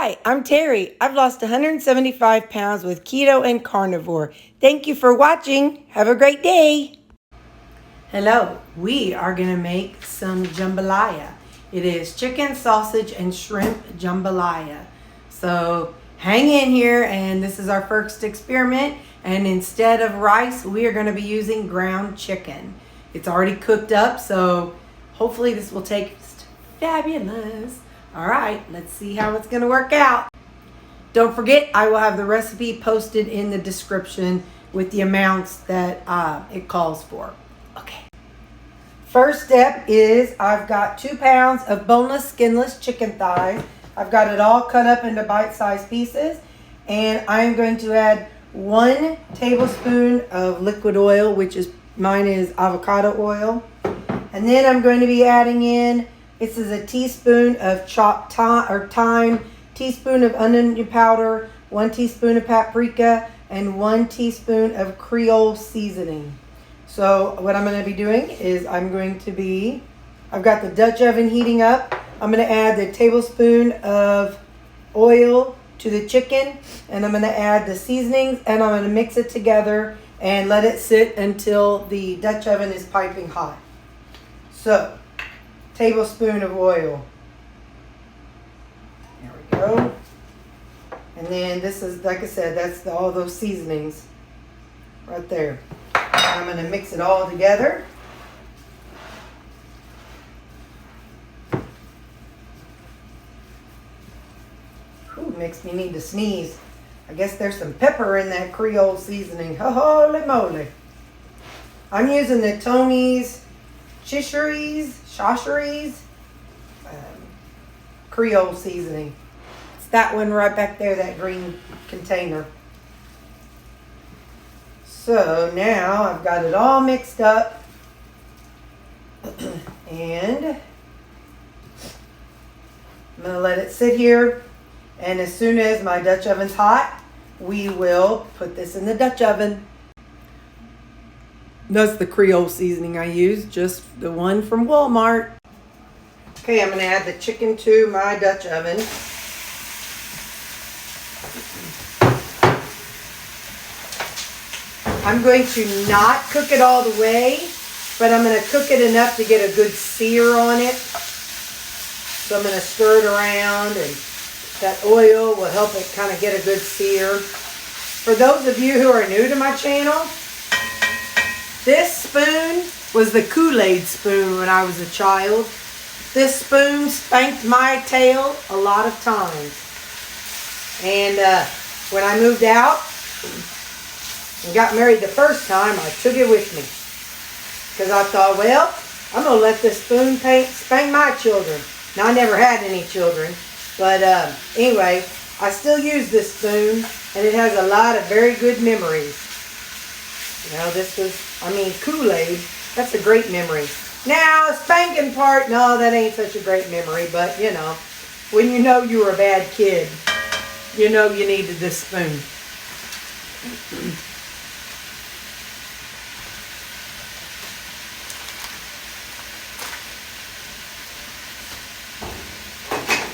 Hi, I'm Terry. I've lost 175 pounds with keto and carnivore. Thank you for watching. Have a great day. Hello, we are going to make some jambalaya. It is chicken, sausage, and shrimp jambalaya. So hang in here, and this is our first experiment. And instead of rice, we are going to be using ground chicken. It's already cooked up, so hopefully this will taste fabulous. All right, let's see how it's going to work out. Don't forget, I will have the recipe posted in the description with the amounts that it calls for. Okay. First step is I've got 2 pounds of boneless, skinless chicken thighs. I've got it all cut up into bite-sized pieces. And I'm going to add 1 tablespoon of liquid oil, which is mine is avocado oil. And then I'm going to be adding in, this is a teaspoon of chopped thyme, teaspoon of onion powder, 1 teaspoon of paprika, and 1 teaspoon of Creole seasoning. So what I'm going to be doing is I've got the Dutch oven heating up. I'm going to add the tablespoon of oil to the chicken, and I'm going to add the seasonings, and I'm going to mix it together and let it sit until the Dutch oven is piping hot. So, tablespoon of oil. There we go. And then this is, like I said, that's all those seasonings right there. I'm going to mix it all together. Ooh, makes me need to sneeze. I guess there's some pepper in that Creole seasoning. Holy moly. I'm using the Tony's Chx Creole seasoning. It's that one right back there, that green container. So now I've got it all mixed up. And I'm going to let it sit here. And as soon as my Dutch oven's hot, we will put this in the Dutch oven. That's the Creole seasoning I use, just the one from Walmart. Okay, I'm going to add the chicken to my Dutch oven. I'm going to not cook it all the way, but I'm going to cook it enough to get a good sear on it. So I'm going to stir it around, and that oil will help it kind of get a good sear. For those of you who are new to my channel, this spoon was the Kool-Aid spoon when I was a child. This spoon spanked my tail a lot of times. And when I moved out and got married the first time, I took it with me. Because I thought, well, I'm going to let this spoon spank my children. Now, I never had any children. But anyway, I still use this spoon, and it has a lot of very good memories. You know, this was, Kool-Aid, that's a great memory. Now, the spanking part, no, that ain't such a great memory, but, you know, when you know you were a bad kid, you know you needed this spoon.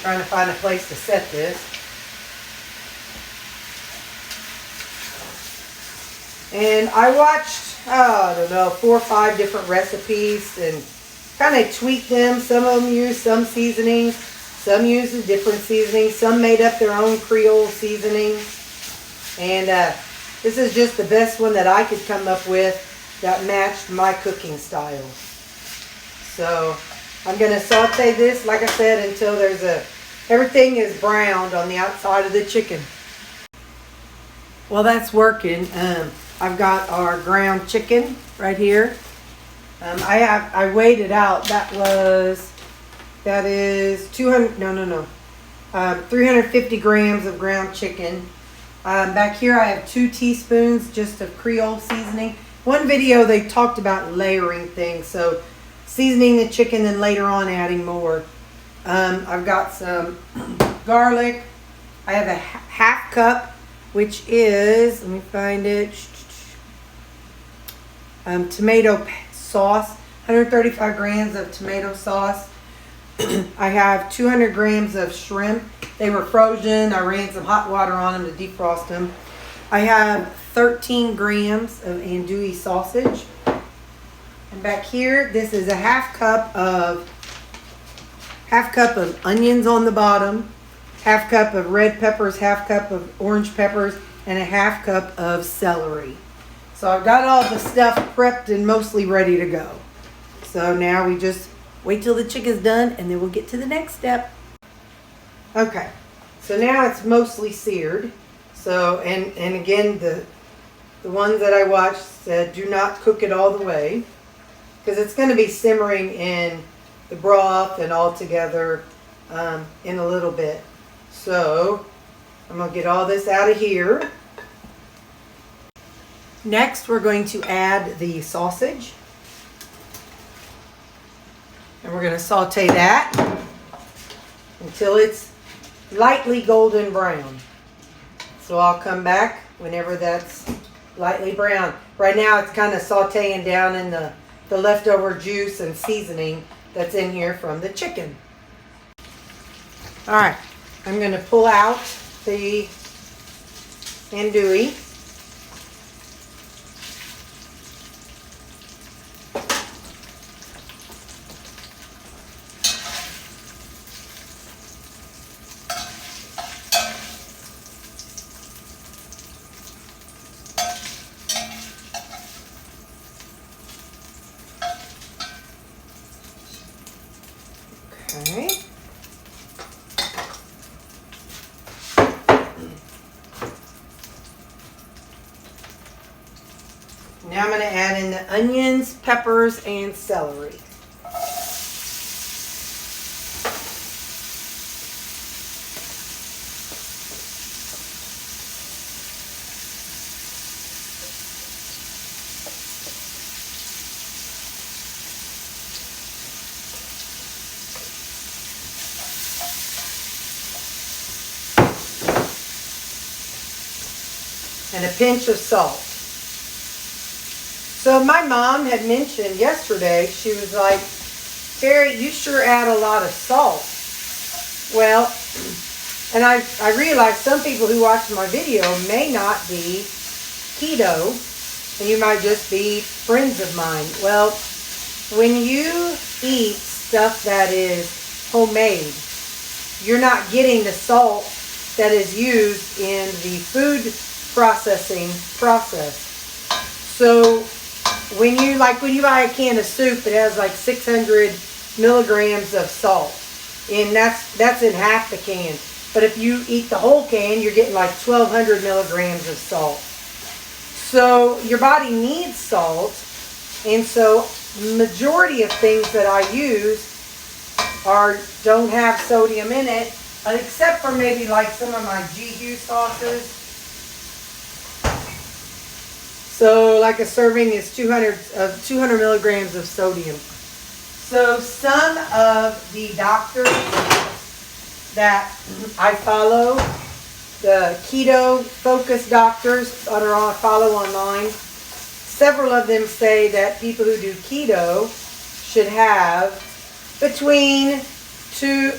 Trying to find a place to set this. And I watched, I don't know, 4 or 5 different recipes and kind of tweaked them. Some of them use some seasonings. Some use a different seasoning. Some made up their own Creole seasoning. And this is just the best one that I could come up with that matched my cooking style. So I'm going to saute this, like I said, until everything is browned on the outside of the chicken. Well, that's working. I've got our ground chicken right here. I weighed it out. That is 350 grams of ground chicken. Back here I have 2 teaspoons just of Creole seasoning. One video they talked about layering things, so seasoning the chicken and later on adding more. I've got some garlic. I have a half cup, which is, let me find it, tomato sauce, 135 grams of tomato sauce. I have 200 grams of shrimp. They were frozen. I ran some hot water on them to defrost them. I have 13 grams of andouille sausage. And back here, this is a half cup of onions on the bottom, half cup of red peppers, half cup of orange peppers, and a half cup of celery. So I've got all the stuff prepped and mostly ready to go. So now we just wait till the chicken's done and then we'll get to the next step. Okay, so now it's mostly seared. So, and again, the ones that I watched said do not cook it all the way, because it's going to be simmering in the broth and all together in a little bit. So I'm going to get all this out of here. Next, we're going to add the sausage. And we're going to saute that until it's lightly golden brown. So I'll come back whenever that's lightly brown. Right now it's kind of sauteing down in the leftover juice and seasoning that's in here from the chicken. All right, I'm going to pull out the andouille. Okay. Now I'm going to add in the onions, peppers, and celery. And a pinch of salt. So my mom had mentioned yesterday, she was like, Terry, you sure add a lot of salt. Well, and I realized some people who watch my video may not be keto, and you might just be friends of mine. Well, when you eat stuff that is homemade, you're not getting the salt that is used in the food processing process. So when you buy a can of soup, it has like 600 milligrams of salt, and that's in half the can. But if you eat the whole can, you're getting like 1,200 milligrams of salt. So your body needs salt, and so majority of things that I use don't have sodium in it, except for maybe like some of my GU sauces. So like a serving is 200 milligrams of sodium. So some of the doctors that I follow, the keto focused doctors that I follow online, several of them say that people who do keto should have between 2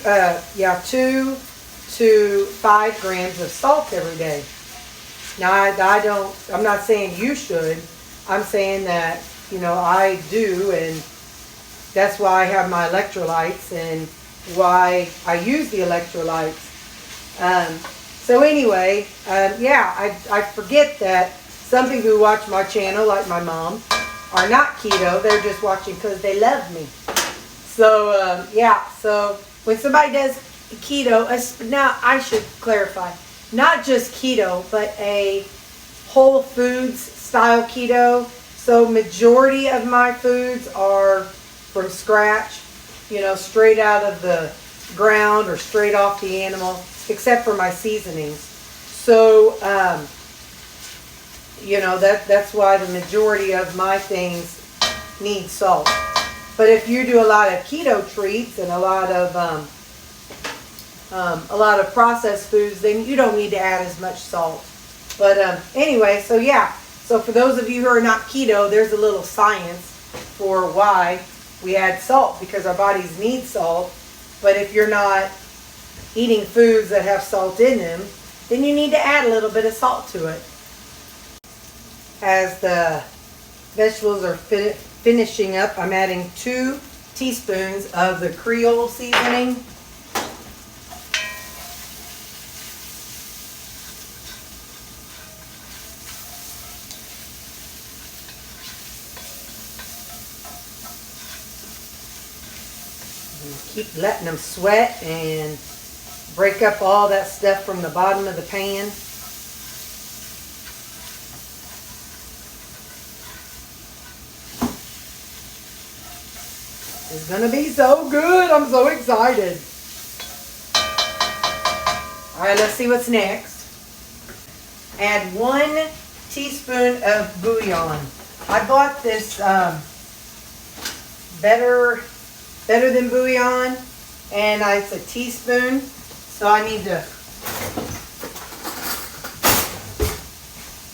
to 5 grams of salt every day. Now, I'm not saying you should. I'm saying that, I do, and that's why I have my electrolytes and why I use the electrolytes. So anyway, I forget that some people who watch my channel, like my mom, are not keto. They're just watching because they love me. So, so when somebody does keto, now I should clarify, not just keto, but a whole foods style keto. So majority of my foods are from scratch, straight out of the ground or straight off the animal, except for my seasonings. So, that's why the majority of my things need salt. But if you do a lot of keto treats and a lot of processed foods, then you don't need to add as much salt. But anyway, so for those of you who are not keto, there's a little science for why we add salt, because our bodies need salt But if you're not eating foods that have salt in them, then you need to add a little bit of salt to it. As the vegetables are finishing up, I'm adding 2 teaspoons of the Creole seasoning. Keep letting them sweat and break up all that stuff from the bottom of the pan. It's gonna be so good. I'm so excited. All right, let's see what's next. Add 1 teaspoon of bouillon. I bought this better than bouillon, and it's a teaspoon, so I need to,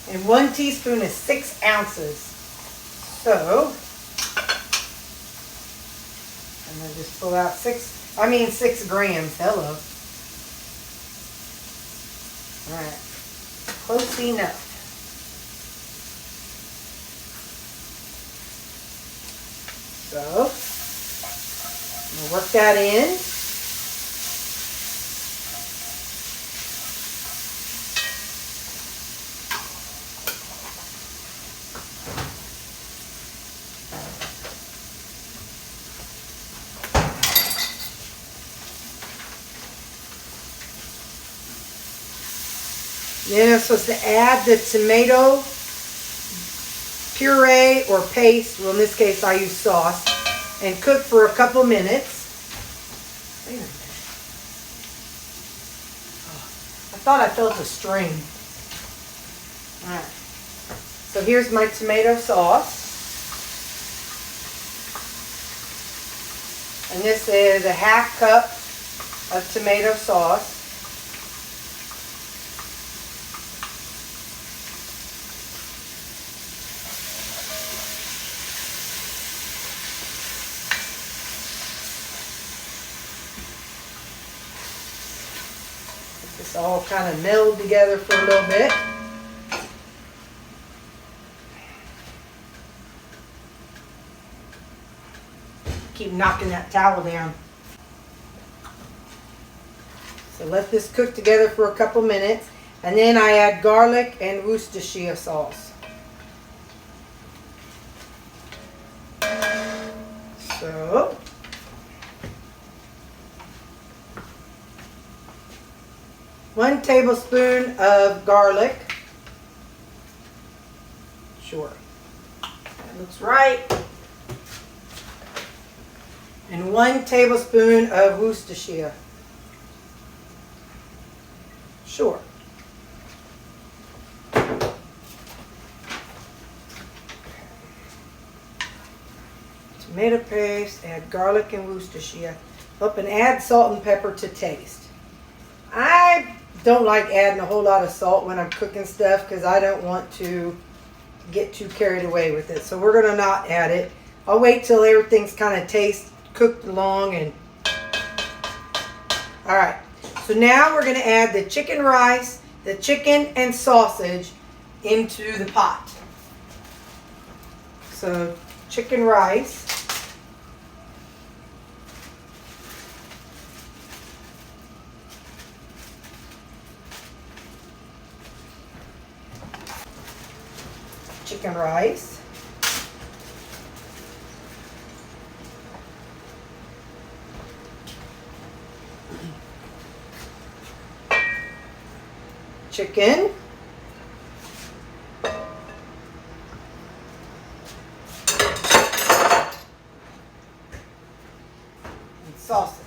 and 1 teaspoon is 6 ounces. So I'm gonna just pull out 6 grams. Hello. All right, close enough. So I'm gonna work that in. Then I'm supposed to add the tomato puree or paste. Well, in this case, I use sauce. And cook for a couple minutes. Wait a minute. Oh, I thought I felt a string. All right. So here's my tomato sauce. And this is a 1/2 cup of tomato sauce. This all kind of meld together for a little bit. Keep knocking that towel down. So let this cook together for a couple minutes, and then I add garlic and Worcestershire sauce. So 1 tablespoon of garlic. Sure, that looks right. And 1 tablespoon of Worcestershire. Sure. Tomato paste, add garlic and Worcestershire. Up and add salt and pepper to taste. I don't like adding a whole lot of salt when I'm cooking stuff because I don't want to get too carried away with it. So we're going to not add it. I'll wait till everything's kind of cooked along. And all right, so now we're going to add the chicken rice, the chicken and sausage into the pot. So chicken rice. Chicken rice. Chicken. And sausage.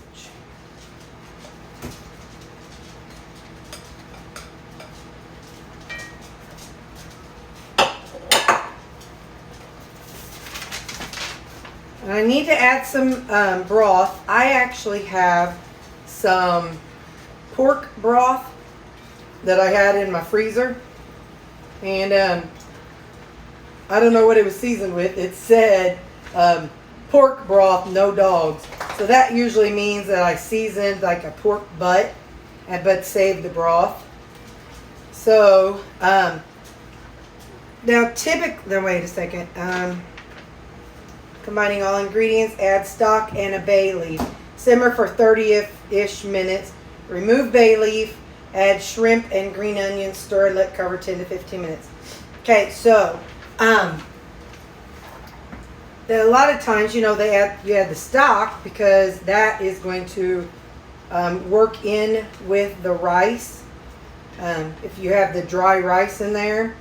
And I need to add some broth. I actually have some pork broth that I had in my freezer. And I don't know what it was seasoned with. It said pork broth, no dogs. So that usually means that I seasoned like a pork butt, but saved the broth. So, now typically, wait a second. Combining all ingredients, add stock and a bay leaf. Simmer for 30-ish minutes. Remove bay leaf, add shrimp and green onions, stir and let cover 10 to 15 minutes. Okay, so, a lot of times, you know, you add the stock because that is going to work in with the rice. If you have the dry rice in there.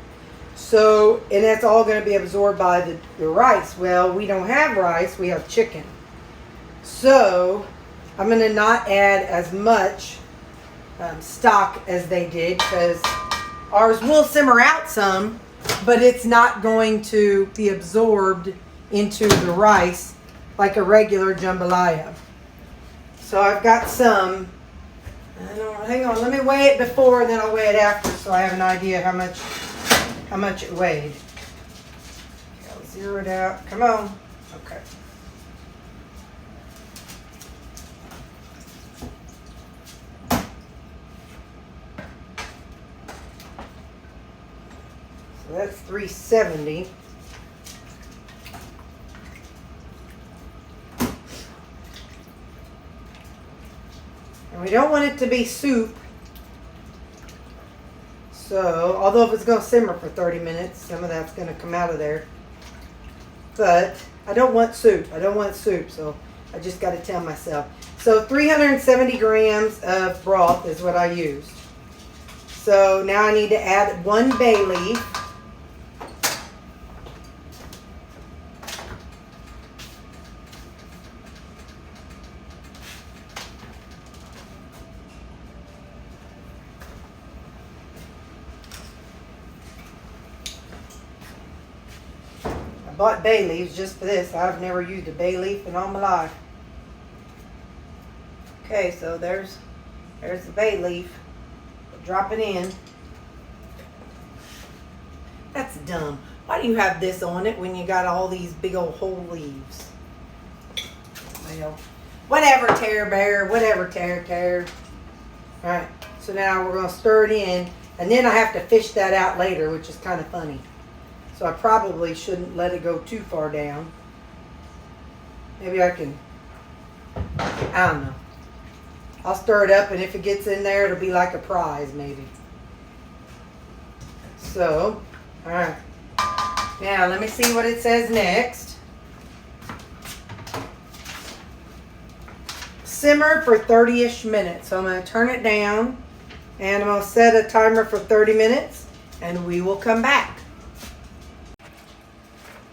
So, and that's all going to be absorbed by the rice. Well, we don't have rice, we have chicken. So, I'm going to not add as much stock as they did because ours will simmer out some, but it's not going to be absorbed into the rice like a regular jambalaya. So I've got some. Hang on, let me weigh it before and then I'll weigh it after so I have an idea how much it weighed. Okay, I'll zero it out. Come on. Okay. So that's 370. And we don't want it to be soup. So, although if it's going to simmer for 30 minutes, some of that's going to come out of there. But I don't want soup. I don't want soup, so I just got to tell myself. So 370 grams of broth is what I used. So now I need to add 1 bay leaf. Bought bay leaves just for this. I've never used a bay leaf in all my life. Okay, so there's the bay leaf. Drop it in. That's dumb. Why do you have this on it when you got all these big old whole leaves? Well, whatever, Terror Bear. Whatever, Terror. Alright, so now we're going to stir it in. And then I have to fish that out later, which is kind of funny. So I probably shouldn't let it go too far down. Maybe I can, I don't know. I'll stir it up and if it gets in there, it'll be like a prize maybe. So, alright. Now let me see what it says next. Simmer for 30-ish minutes. So I'm going to turn it down and I'm going to set a timer for 30 minutes and we will come back.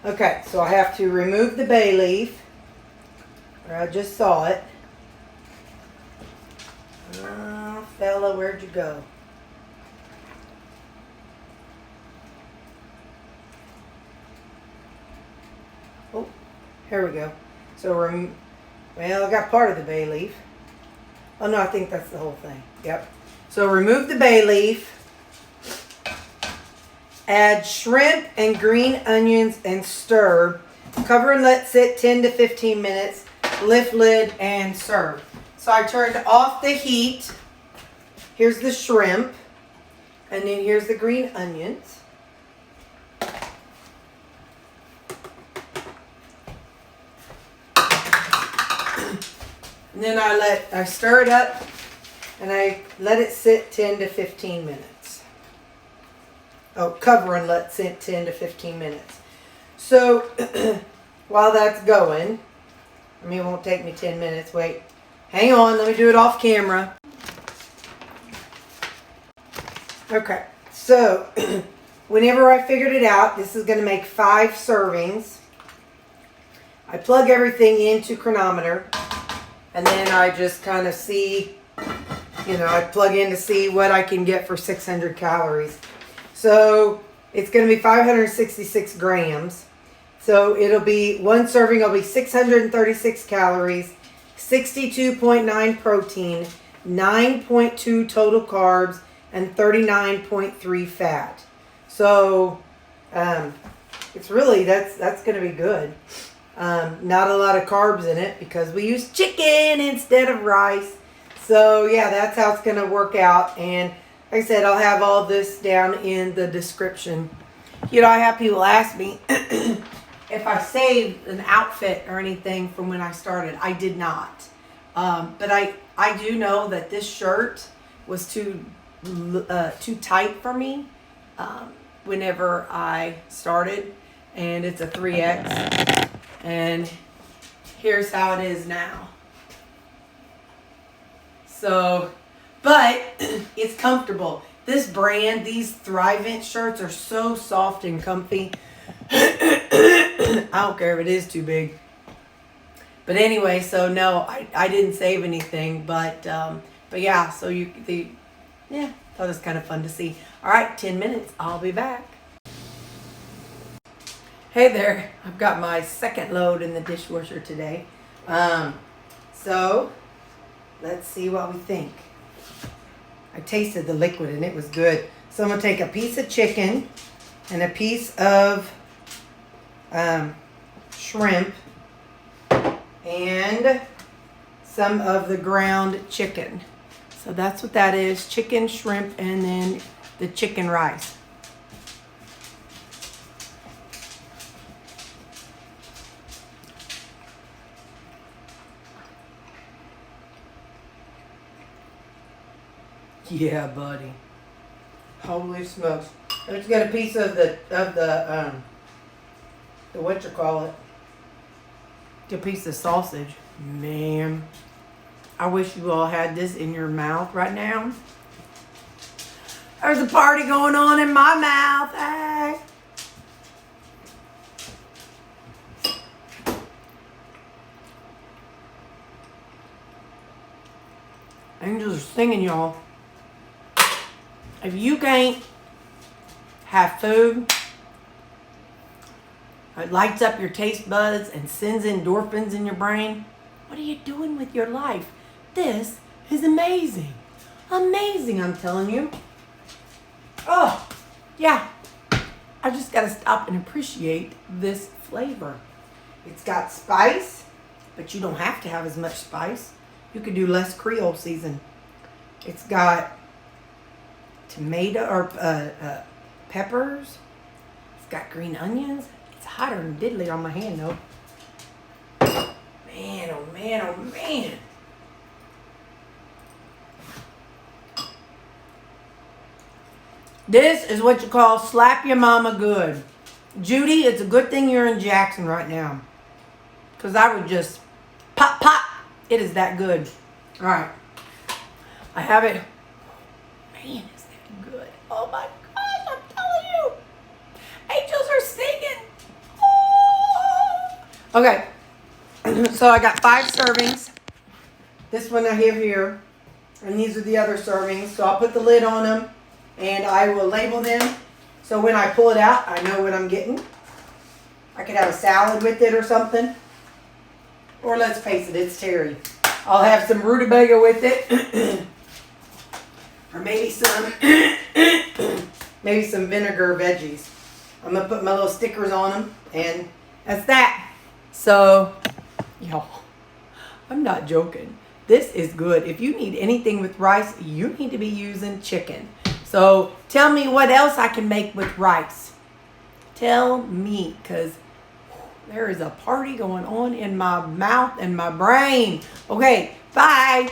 Okay, so I have to remove the bay leaf. I just saw it. Oh, fella, where'd you go? Oh, here we go. So, well, I got part of the bay leaf. Oh, no, I think that's the whole thing. Yep. So, remove the bay leaf. Add shrimp and green onions and stir. Cover and let sit 10 to 15 minutes. Lift lid and serve. So I turned off the heat. Here's the shrimp. And then here's the green onions. And then I stir it up and I let it sit 10 to 15 minutes. Oh, cover and let sit 10 to 15 minutes. So, while that's going, I mean, it won't take me 10 minutes. Wait, hang on, let me do it off camera. Okay, so, whenever I figured it out, this is going to make 5 servings. I plug everything into chronometer, and then I just kind of see, you know, I plug in to see what I can get for 600 calories. So it's going to be 566 grams. So it'll be, one serving will be 636 calories, 62.9 protein, 9.2 total carbs, and 39.3 fat. So it's really, that's going to be good. Not a lot of carbs in it because we use chicken instead of rice. So yeah, that's how it's going to work out. And like I said, I'll have all this down in the description. You know, I have people ask me if I saved an outfit or anything from when I started. I did not. But I do know that this shirt was too tight for me whenever I started. And it's a 3X. And here's how it is now. So, but it's comfortable. This brand, these Thrivent shirts are so soft and comfy. I don't care if it is too big. But anyway, so no, I didn't save anything. But yeah, so yeah, thought it was kind of fun to see. All right, 10 minutes. I'll be back. Hey there, I've got my second load in the dishwasher today. So let's see what we think. I tasted the liquid and it was good. So I'm going to take a piece of chicken and a piece of shrimp and some of the ground chicken. So that's what that is, chicken, shrimp, and then the chicken rice. Yeah, buddy. Holy smokes. Let's get a piece of the what you call it? A piece of sausage. Man, I wish you all had this in your mouth right now. There's a party going on in my mouth. Hey. Angels are singing, y'all. If you can't have food that lights up your taste buds and sends endorphins in your brain, what are you doing with your life? This is amazing. Amazing, I'm telling you. Oh, yeah. I just got to stop and appreciate this flavor. It's got spice, but you don't have to have as much spice. You could do less Creole season. It's got tomato or peppers. It's got green onions. It's hotter than diddly on my hand though. Man, oh man, oh man. This is what you call slap your mama good. Judy, it's a good thing you're in Jackson right now. Because I would just pop, pop. It is that good. All right. I have it. Man, is that good. Oh my gosh, I'm telling you. Angels are singing. Oh. Okay. So I got 5 servings. This one I have here. And these are the other servings. So I'll put the lid on them. And I will label them. So when I pull it out, I know what I'm getting. I could have a salad with it or something. Or let's face it, it's Terry. I'll have some rutabaga with it. Or maybe some vinegar veggies. I'm going to put my little stickers on them. And that's that. So, y'all, I'm not joking. This is good. If you need anything with rice, you need to be using chicken. So tell me what else I can make with rice. Tell me, because there is a party going on in my mouth and my brain. Okay, bye.